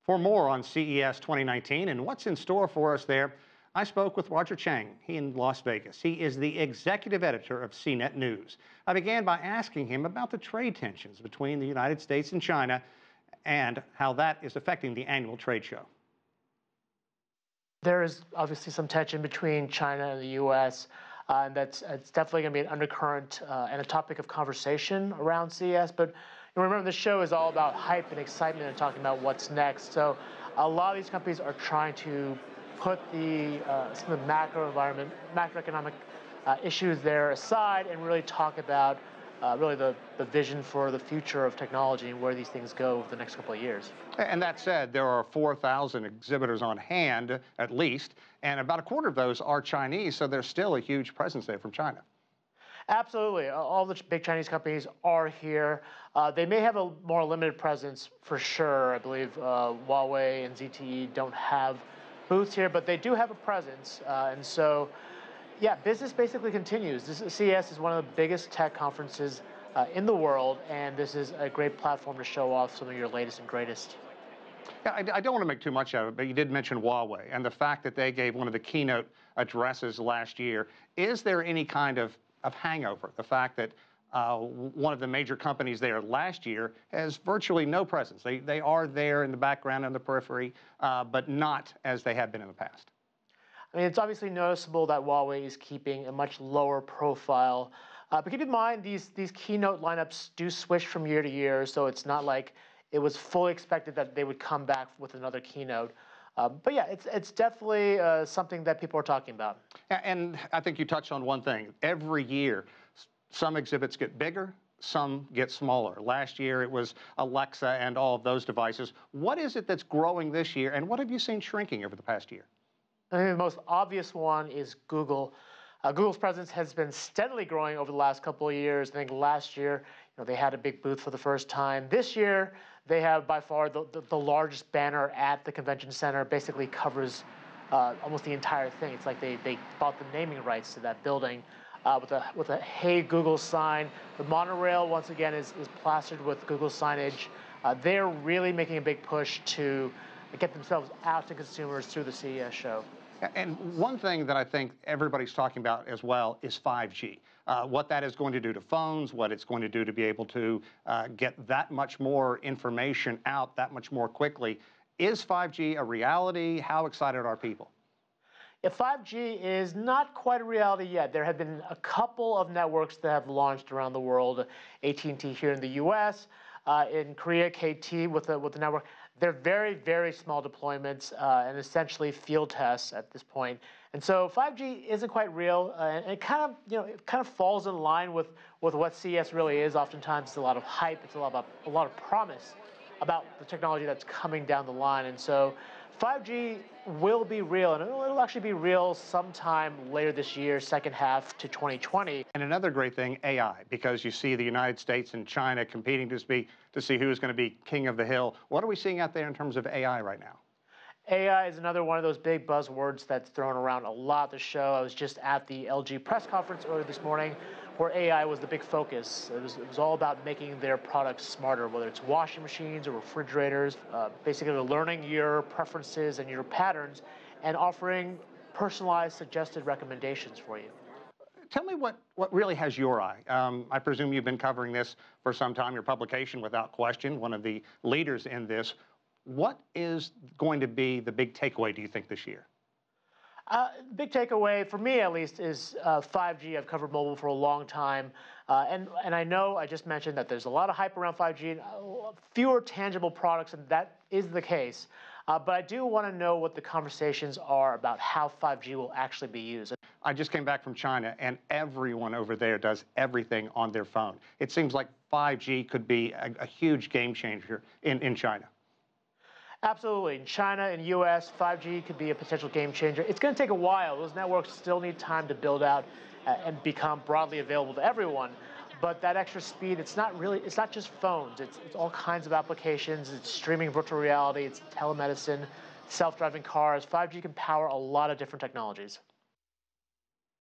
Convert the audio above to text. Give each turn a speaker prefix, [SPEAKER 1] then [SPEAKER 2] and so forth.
[SPEAKER 1] For more on CES 2019 and what's in store for us there, I spoke with Roger Cheng. He's in Las Vegas. He is the executive editor of CNET News. I began by asking him about the trade tensions between the United States and China and how that is affecting the annual trade show.
[SPEAKER 2] There is obviously some tension between China and the U.S. And it's definitely going to be an undercurrent and a topic of conversation around CES. But remember, the show is all about hype and excitement and talking about what's next. So a lot of these companies are trying to put some of the macroeconomic issues there aside and really talk about really the vision for the future of technology and where these things go over the next couple of years.
[SPEAKER 1] And that said, there are 4,000 exhibitors on hand, at least, and about a quarter of those are Chinese, so there's still a huge presence there from China.
[SPEAKER 2] Absolutely. All the big Chinese companies are here. They may have a more limited presence for sure. I believe Huawei and ZTE don't have booths here, but they do have a presence. And so, yeah, business basically continues. CES is one of the biggest tech conferences in the world, and this is a great platform to show off some of your latest and greatest.
[SPEAKER 1] Yeah, I don't want to make too much of it, but you did mention Huawei and the fact that they gave one of the keynote addresses last year. Is there any kind of hangover? The fact that one of the major companies there last year has virtually no presence. They are there in the background and the periphery, but not as they have been in the past.
[SPEAKER 2] I mean, it's obviously noticeable that Huawei is keeping a much lower profile. But keep in mind, these keynote lineups do switch from year to year, so it's not like it was fully expected that they would come back with another keynote. But yeah, it's definitely something that people are talking about.
[SPEAKER 1] And I think you touched on one thing. Every year, some exhibits get bigger, some get smaller. Last year, it was Alexa and all of those devices. What is it that's growing this year, and what have you seen shrinking over the past year?
[SPEAKER 2] I think the most obvious one is Google. Google's presence has been steadily growing over the last couple of years. I think last year, they had a big booth for the first time. This year, they have by far the largest banner at the convention center. Basically covers almost the entire thing. It's like they bought the naming rights to that building with a "Hey Google" sign. The monorail once again is plastered with Google signage. They're really making a big push to get themselves out to consumers through the CES show.
[SPEAKER 1] And one thing that I think everybody's talking about as well is 5G. What that is going to do to phones, what it's going to do to be able to get that much more information out that much more quickly. Is 5G a reality? How excited are people?
[SPEAKER 2] Yeah, 5G is not quite a reality yet. There have been a couple of networks that have launched around the world. AT&T here in the U.S., in Korea, KT with the network. They're very, very small deployments and essentially field tests at this point. And so 5G isn't quite real, and it kind of falls in line with what CES really is. Oftentimes, it's a lot of hype. It's a lot of promise about the technology that's coming down the line. And so 5G will be real, and it'll actually be real sometime later this year, second half to 2020.
[SPEAKER 1] And another great thing, AI, because you see the United States and China competing to see who is going to be king of the hill. What are we seeing out there in terms of AI right now?
[SPEAKER 2] AI is another one of those big buzzwords that's thrown around a lot at the show. I was just at the LG press conference earlier this morning where AI was the big focus. It was all about making their products smarter, whether it's washing machines or refrigerators, basically learning your preferences and your patterns and offering personalized suggested recommendations for you.
[SPEAKER 1] Tell me what really has your eye. I presume you've been covering this for some time. Your publication, without question, one of the leaders in this. What is going to be the big takeaway, do you think, this year?
[SPEAKER 2] Big takeaway, for me at least, is 5G. I've covered mobile for a long time. And I know I just mentioned that there's a lot of hype around 5G, and fewer tangible products, and that is the case. But I do want to know what the conversations are about how 5G will actually be used.
[SPEAKER 1] I just came back from China, and everyone over there does everything on their phone. It seems like 5G could be a huge game changer in China.
[SPEAKER 2] Absolutely. In China and U.S., 5G could be a potential game changer. It's going to take a while. Those networks still need time to build out and become broadly available to everyone. But that extra speed, it's not just phones. It's all kinds of applications. It's streaming virtual reality. It's telemedicine, self-driving cars. 5G can power a lot of different technologies.